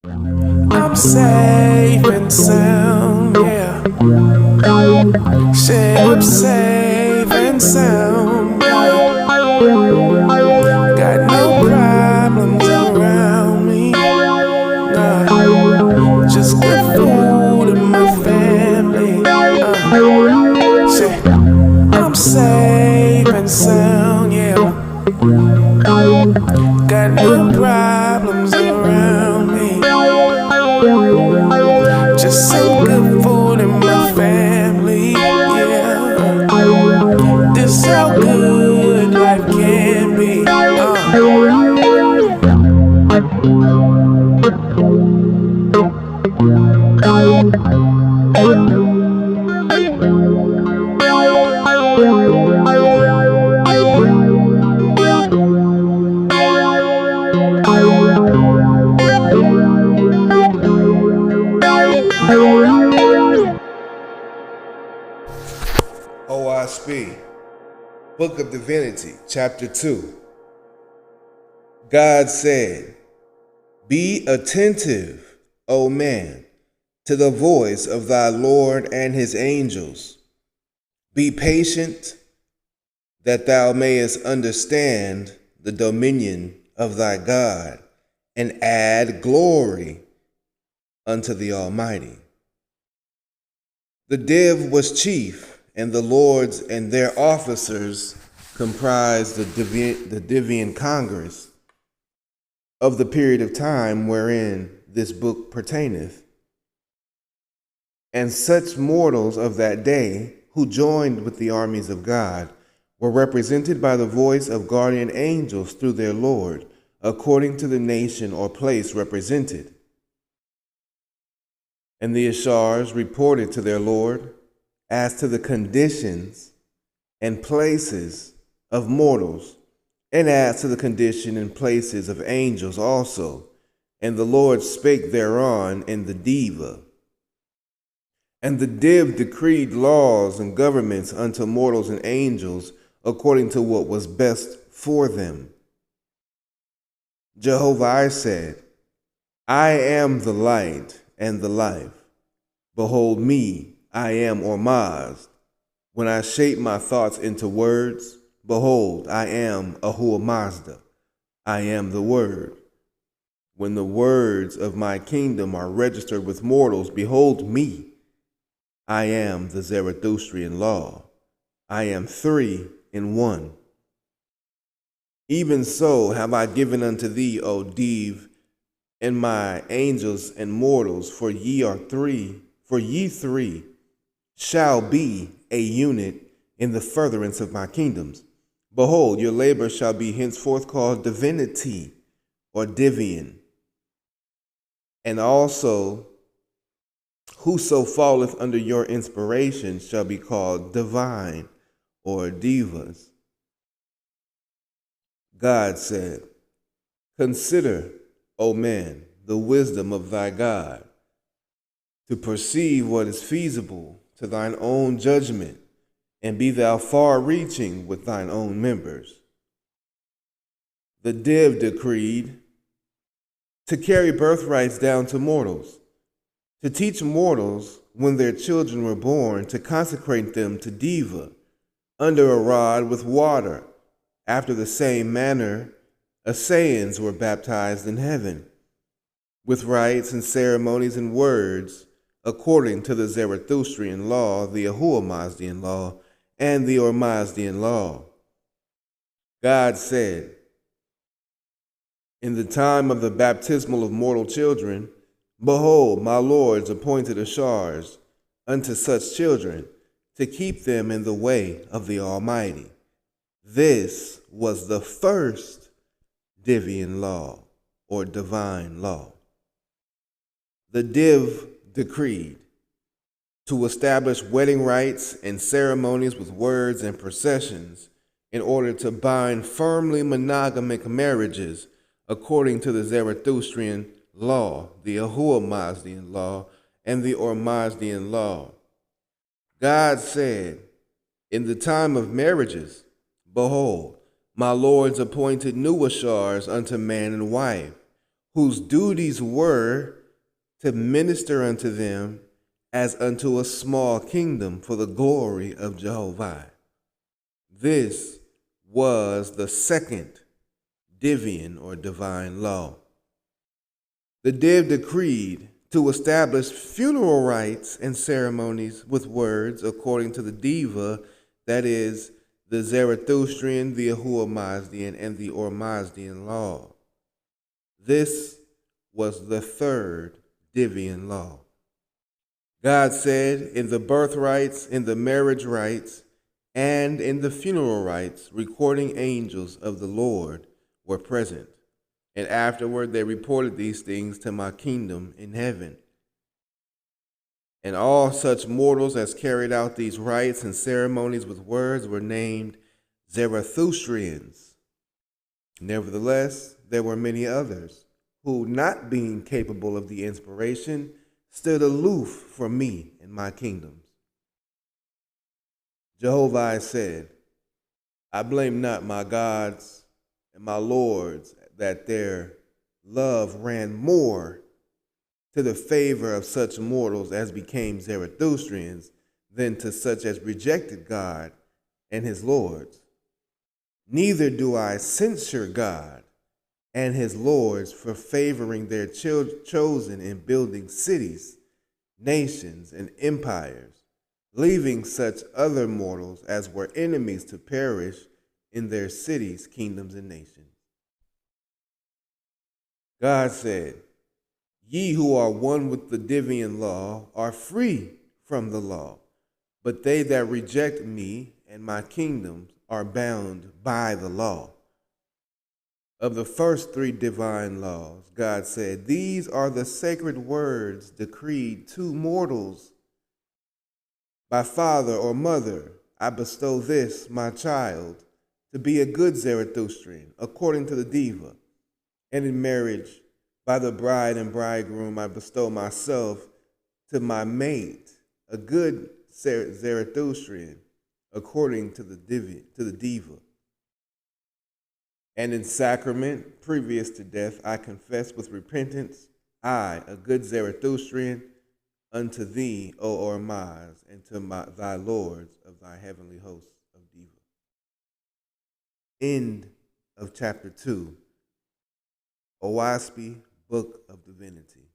I'm safe and sound, yeah. Say I'm safe and sound, yeah. Got no problems around me, nah. Just good food in my family, Say I'm safe and sound, yeah. Got no problems around me. Just some good food in my family, yeah. This how good life can be. OSP, Book of Divinity, Chapter 2. God said, "Be attentive, O man, to the voice of thy Lord and his angels. Be patient, that thou mayest understand the dominion of thy God, and add glory unto the Almighty." The div was chief, and the lords and their officers comprised the Divian Congress of the period of time wherein this book pertaineth. And such mortals of that day who joined with the armies of God were represented by the voice of guardian angels through their Lord, according to the nation or place represented. And the Ashars reported to their Lord as to the conditions and places of mortals, and as to the condition and places of angels also. And the Lord spake thereon in the Diva. And the Div decreed laws and governments unto mortals and angels according to what was best for them. Jehovah, I said, I am the light and the life. Behold me, I am Ormazd. When I shape my thoughts into words, behold, I am Ahura Mazda. I am the Word. When the words of my kingdom are registered with mortals, behold me. I am the Zarathustrian law. I am three in one. Even so have I given unto thee, O Div, and my angels and mortals, for ye three shall be a unit in the furtherance of my kingdoms. Behold, your labor shall be henceforth called divinity, or Divian. And also, whoso falleth under your inspiration shall be called divine, or divas. God said, consider, O man, the wisdom of thy God, to perceive what is feasible to thine own judgment, and be thou far-reaching with thine own members. The Div decreed to carry birthrights down to mortals, to teach mortals when their children were born, to consecrate them to Diva under a rod with water. After the same manner, Assaeans were baptized in heaven, with rites and ceremonies and words, according to the Zarathustrian law, the Ahura Mazdian law, and the Ormazdian law. God said, in the time of the baptismal of mortal children, behold, my lords appointed Ashars unto such children, to keep them in the way of the Almighty. This was the first Divian law, or divine law. The Div decreed to establish wedding rites and ceremonies with words and processions in order to bind firmly monogamic marriages according to the Zarathustrian law, the Ahura Mazdian law, and the Ormazdian law. God said, in the time of marriages, behold, my lords appointed new Ashars unto man and wife, whose duties were to minister unto them as unto a small kingdom for the glory of Jehovah. This was the second Divian or divine law. The Div decreed to establish funeral rites and ceremonies with words according to the Diva, that is, the Zarathustrian, the Ahuamazdian, and the Ormazdian law. This was the third Divian law. God said, in the birth rites, in the marriage rites, and in the funeral rites, recording angels of the Lord were present. And afterward they reported these things to my kingdom in heaven. And all such mortals as carried out these rites and ceremonies with words were named Zarathustrians. Nevertheless, there were many others who, not being capable of the inspiration, stood aloof from me and my kingdoms. Jehovah said, I blame not my gods and my lords that their love ran more to the favor of such mortals as became Zarathustrians than to such as rejected God and his lords. Neither do I censure God and his lords for favoring their chosen in building cities, nations, and empires, leaving such other mortals as were enemies to perish in their cities, kingdoms, and nations. God said, ye who are one with the Divian law are free from the law, but they that reject me and my kingdoms are bound by the law. Of the first three divine laws, God said, these are the sacred words decreed to mortals. By father or mother, I bestow this, my child, to be a good Zarathustrian, according to the Diva. And in marriage, by the bride and bridegroom, I bestow myself to my mate, a good Zarathustrian, according to the Diva. And in sacrament, previous to death, I confess with repentance, I, a good Zarathustrian, unto thee, O Ormaz, and to thy lords of thy heavenly hosts of Diva. End of chapter 2. Owaspi, Book of Divinity.